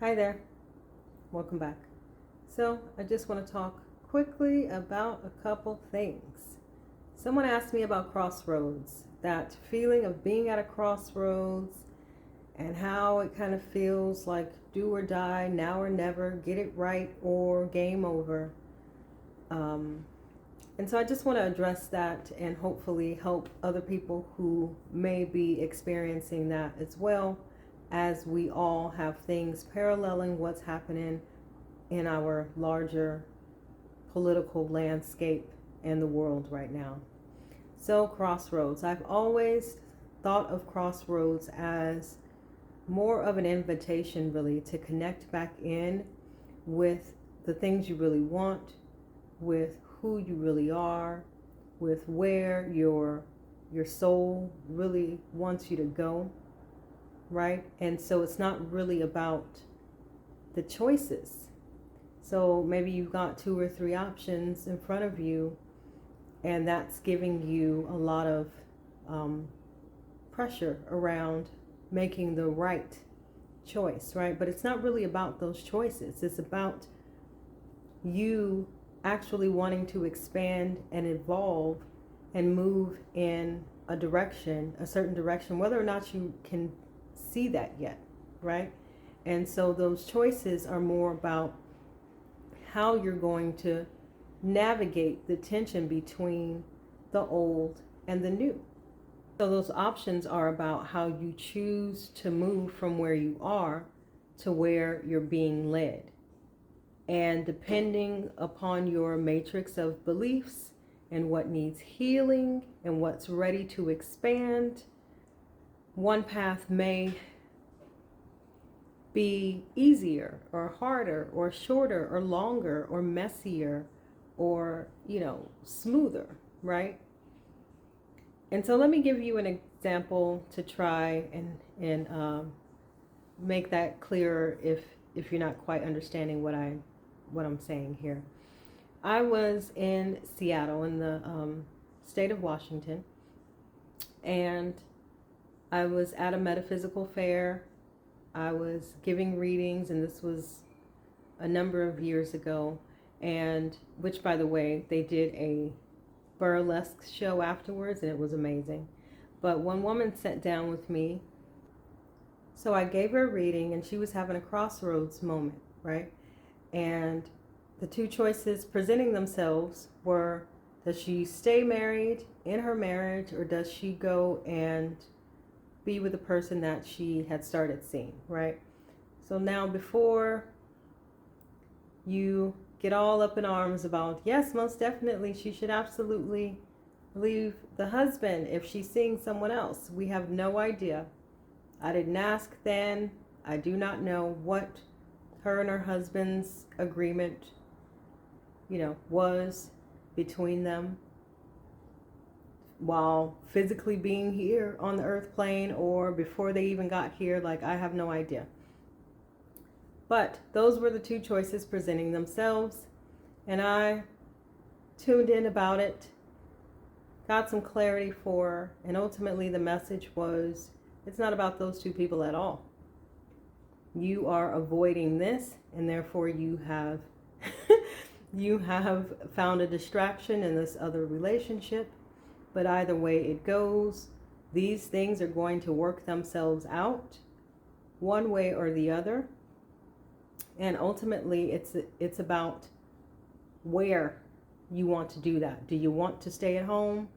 Hi there, welcome back. So, I just want to talk quickly about a couple things. Someone asked me about Crossroads, that feeling of being at a crossroads and how it kind of feels like do or die, now or never, get it right or game over. And so I just want to address that and hopefully help other people who may be experiencing that as well, as we all have things paralleling what's happening in our larger political landscape and the world right now. So, Crossroads. I've always thought of Crossroads as more of an invitation, really, to connect back in with the things you really want, with who you really are, with where your soul really wants you to go, right? And so it's not really about the choices. So maybe you've got 2 or 3 options in front of you, and that's giving you a lot of pressure around making the right choice, right? But it's not really about those choices. It's about you actually wanting to expand and evolve and move in a direction, a certain direction, whether or not you can see that yet, right? And so those choices are more about how you're going to navigate the tension between the old and the new. So those options are about how you choose to move from where you are to where you're being led. And depending upon your matrix of beliefs and what needs healing and what's ready to expand, one path may be easier or harder or shorter or longer or messier or, smoother, right? And so let me give you an example to try and make that clearer if you're not quite understanding what I'm saying here. I was in Seattle in the state of Washington, and I was at a metaphysical fair. I was giving readings, and this was a number of years ago, and which, by the way, they did a burlesque show afterwards, and it was amazing. But one woman sat down with me, so I gave her a reading, and she was having a crossroads moment, right? And the 2 choices presenting themselves were, does she stay married in her marriage, or does she go and be with the person that she had started seeing, right? So now, before you get all up in arms about, yes, most definitely she should absolutely leave the husband if she's seeing someone else, we have no idea. I didn't ask then. I do not know what her and her husband's agreement, was between them while physically being here on the earth plane, or before they even got here. Like, I have no idea. But those were the 2 choices presenting themselves, and I tuned in about it, got some clarity for, and ultimately the message was, it's not about those 2 people at all. You are avoiding this, and therefore you have you have found a distraction in this other relationship. But either way it goes, these things are going to work themselves out one way or the other. And ultimately it's about where you want to do that. Do you want to stay at home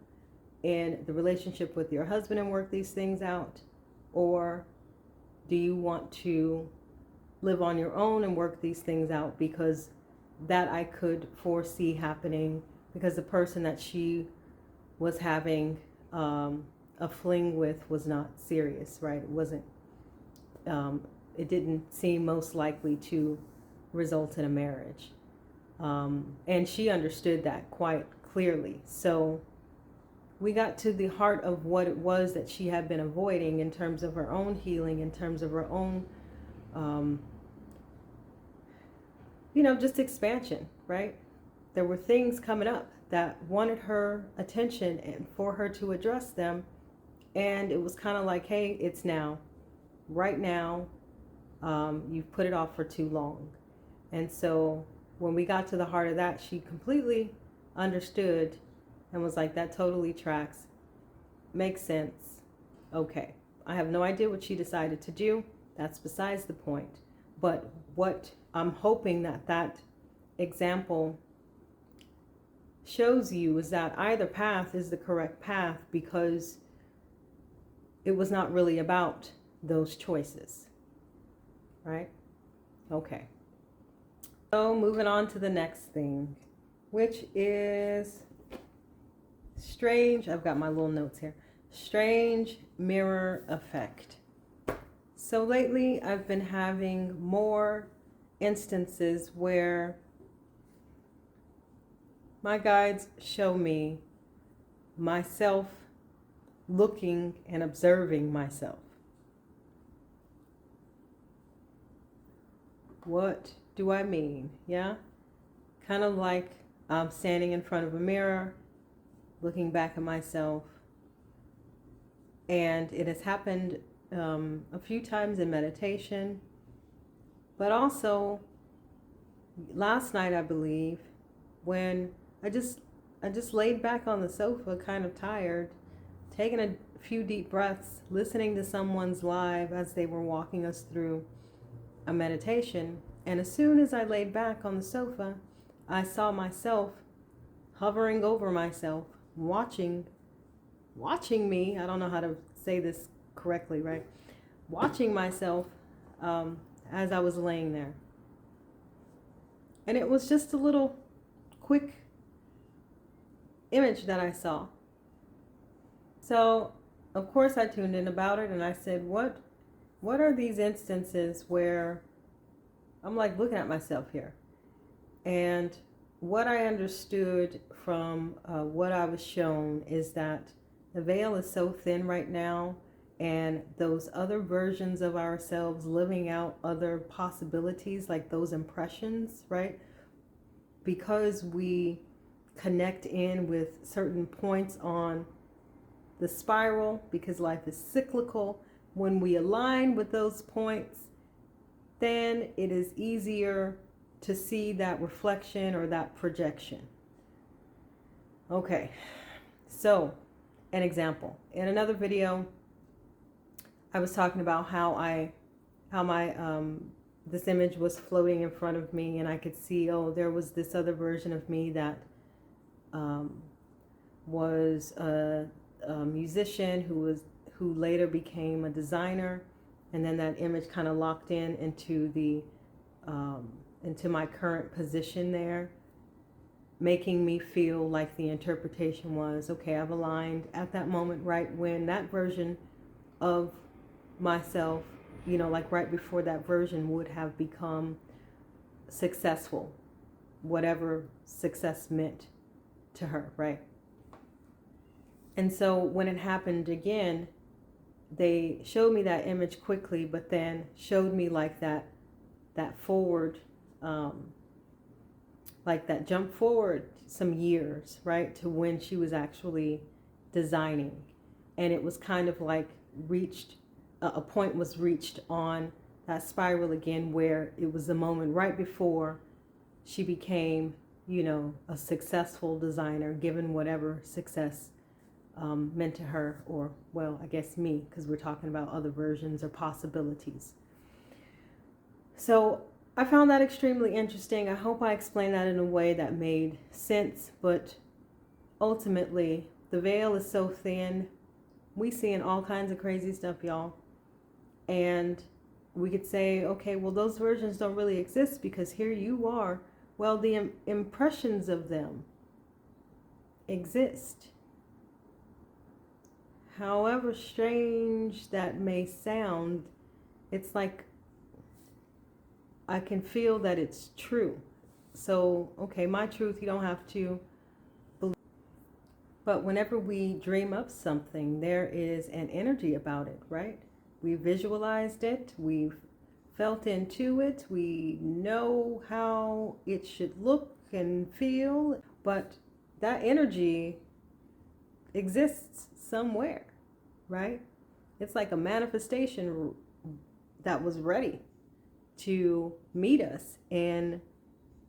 in the relationship with your husband and work these things out? Or do you want to live on your own and work these things out? Because that I could foresee happening, because the person that she was having a fling with was not serious, right? It wasn't, it didn't seem most likely to result in a marriage. And she understood that quite clearly. So we got to the heart of what it was that she had been avoiding in terms of her own healing, in terms of her own, just expansion, right? There were things coming up that wanted her attention and for her to address them. And it was kind of like, hey, it's now, right now. You've put it off for too long. And so when we got to the heart of that, she completely understood and was like, that totally tracks. Makes sense. Okay. I have no idea what she decided to do. That's besides the point. But what I'm hoping that example shows you is that either path is the correct path, because it was not really about those choices. Right? Okay. So moving on to the next thing, which is strange. I've got my little notes here. Strange mirror effect. So lately I've been having more instances where my guides show me myself looking and observing myself. What do I mean? Yeah? Kind of like I'm standing in front of a mirror, looking back at myself. And it has happened a few times in meditation, but also last night, I believe, when I just laid back on the sofa, kind of tired, taking a few deep breaths, listening to someone's live as they were walking us through a meditation. And as soon as I laid back on the sofa, I saw myself hovering over myself, watching me. I don't know how to say this correctly, right? Watching myself as I was laying there. And it was just a little quick image that I saw. So, of course, I tuned in about it and I said, what are these instances where I'm like looking at myself here? And what I understood from what I was shown is that the veil is so thin right now, and those other versions of ourselves living out other possibilities, like those impressions, right? Because we connect in with certain points on the spiral, because life is cyclical, when we align with those points, then it is easier to see that reflection or that projection. Okay, so an example. In another video, I was talking about how my this image was floating in front of me, and I could see, oh, there was this other version of me that was a musician who later became a designer, and then that image kind of locked in into my current position there, making me feel like the interpretation was, okay, I've aligned at that moment, right when that version of myself, like right before that version would have become successful, whatever success meant to her, right? And so when it happened again, they showed me that image quickly, but then showed me like that forward, like that jump forward some years, right, to when she was actually designing. And it was kind of like a point was reached on that spiral again, where it was the moment right before she became, a successful designer, given whatever success meant to her, or, well, I guess me, because we're talking about other versions or possibilities. So I found that extremely interesting. I hope I explained that in a way that made sense, but ultimately, the veil is so thin. We seeing all kinds of crazy stuff, y'all. And we could say, okay, well, those versions don't really exist because here you are. Well, the impressions of them exist. However strange that may sound, it's like I can feel that it's true. So, okay, my truth, you don't have to believe. But whenever we dream up something, there is an energy about it, right? We visualized it, we've felt into it, we know how it should look and feel, but that energy exists somewhere, right? It's like a manifestation that was ready. to meet us in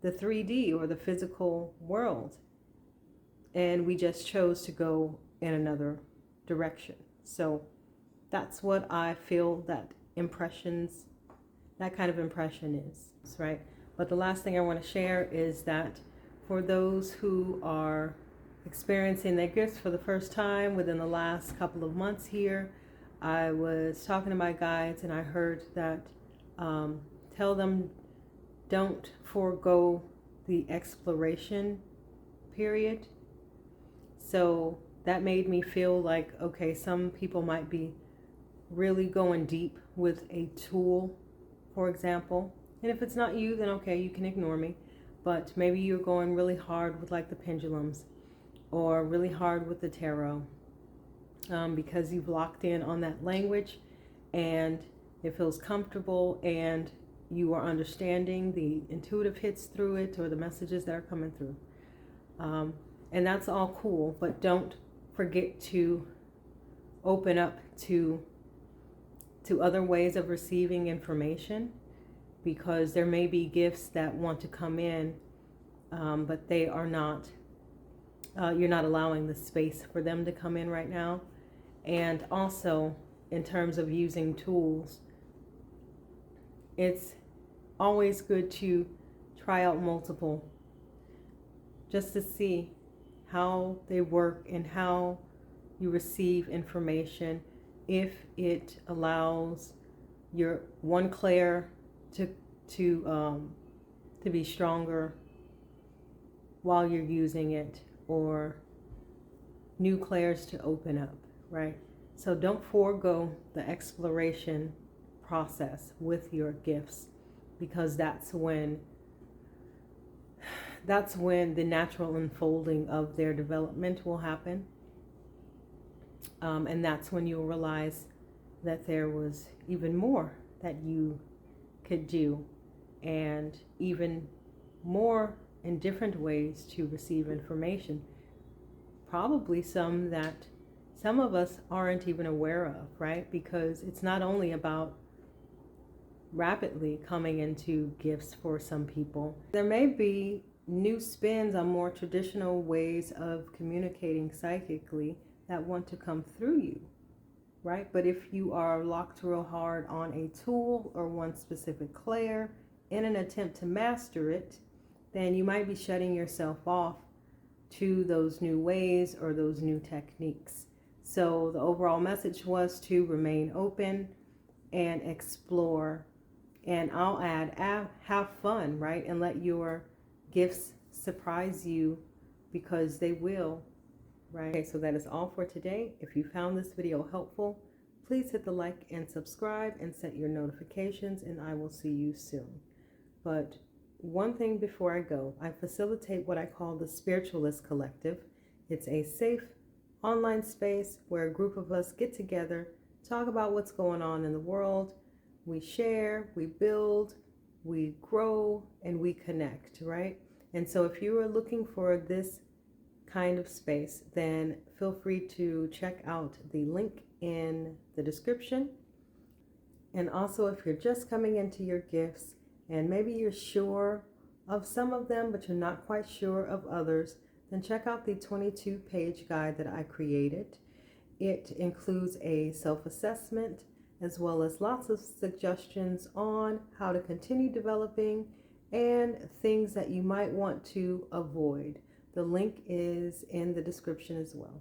the 3D or the physical world. And we just chose to go in another direction. So that's what I feel that kind of impression is, right? But the last thing I want to share is that for those who are experiencing their gifts for the first time within the last couple of months here, I was talking to my guides and I heard that tell them don't forego the exploration period. So that made me feel like, okay, some people might be really going deep with a tool, for example. And if it's not you, then okay, you can ignore me. But maybe you're going really hard with like the pendulums or really hard with the tarot because you've locked in on that language and it feels comfortable and you are understanding the intuitive hits through it or the messages that are coming through. And that's all cool, but don't forget to open up to other ways of receiving information, because there may be gifts that want to come in, but they are not, you're not allowing the space for them to come in right now. And also in terms of using tools, it's always good to try out multiple just to see how they work and how you receive information, if it allows your one clair to be stronger while you're using it, or new clairs to open up, right? So don't forego the exploration process with your gifts, because that's when the natural unfolding of their development will happen. And that's when you'll realize that there was even more that you could do, and even more in different ways to receive information. Probably some that some of us aren't even aware of, right? Because it's not only about rapidly coming into gifts for some people. There may be new spins on more traditional ways of communicating psychically that want to come through you, right? But if you are locked real hard on a tool or one specific clair in an attempt to master it, then you might be shutting yourself off to those new ways or those new techniques. So the overall message was to remain open and explore. And I'll add, have fun, right? And let your gifts surprise you, because they will, right? Okay, so that is all for today. If you found this video helpful, please hit the like and subscribe and set your notifications, and I will see you soon. But one thing before I go, I facilitate what I call the Spiritualist Collective. It's a safe online space where a group of us get together, talk about what's going on in the world. We share, we build, we grow, and we connect, right? And so if you are looking for this kind of space, then feel free to check out the link in the description. And also, if you're just coming into your gifts and maybe you're sure of some of them, but you're not quite sure of others, then check out the 22-page guide that I created. It includes a self-assessment, as well as lots of suggestions on how to continue developing and things that you might want to avoid. The link is in the description as well.